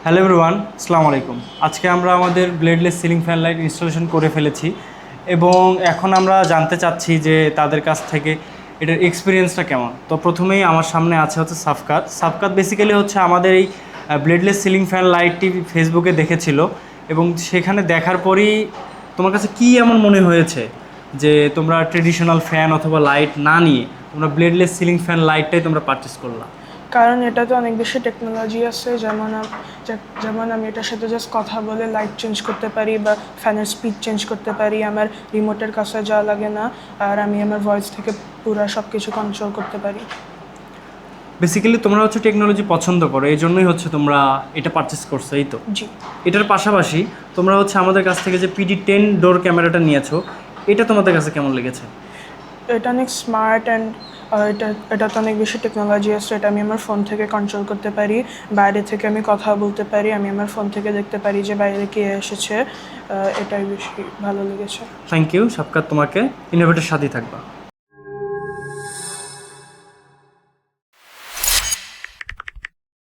Hello everyone, আসসালামু আলাইকুম। আজকে আমরা আমাদের bladeless ceiling fan light installation করে ফেলেছি এবং এখন আমরা জানতে চাচ্ছি যে তাদের কাছ থেকে এটার এক্সপিরিয়েন্সটা কেমন। তো প্রথমেই আমার সামনে আছে হচ্ছে সাফকাত। সাফকাত বেসিক্যালি হচ্ছে আমাদের এই ব্লেডলেস সিলিং ফ্যান লাইটটি ফেসবুকে দেখেছিল এবং সেখানে দেখার পরেই তোমার কাছে কী এমন মনে হয়েছে যে তোমরা ট্রেডিশনাল ফ্যান অথবা লাইট না নিয়ে তোমরা ব্লেডলেস সিলিং ফ্যান লাইটটাই তোমরা পারচেস করলা? কারণ এটাতে অনেক বেশি টেকনোলজি আছে, যেমন আমি এটার সাথে জাস্ট কথা বলে লাইট চেঞ্জ করতে পারি বা ফ্যানের স্পিড চেঞ্জ করতে পারি। আমার রিমোটের কাছে যাওয়া লাগে না, আর আমি আমার ভয়েস থেকে পুরো সব কিছু কন্ট্রোল করতে পারি। বেসিক্যালি তোমরা হচ্ছে টেকনোলজি পছন্দ করো, এই জন্যই হচ্ছে তোমরা এটা পারচেস করছো, এই তো? জি। এটার পাশাপাশি তোমরা হচ্ছে আমাদের কাছ থেকে যে PD10 ডোর ক্যামেরাটা নিয়েছো, এটা তোমাদের কাছে কেমন লেগেছে? এটা অনেক স্মার্ট অ্যান্ড এটাতে অনেক বেশি টেকনোলজি আছে। এটা আমি আমার ফোন থেকে কন্ট্রোল করতে পারি, বাইরে থেকে আমি কথা বলতে পারি, আমি আমার ফোন থেকে দেখতে পারি যে বাইরে কে এসেছে। এটাই বেশি ভালো লেগেছে। থ্যাংক ইউ সাবকাত, তোমাকে ইনোভেটের সাথেই থাকবা।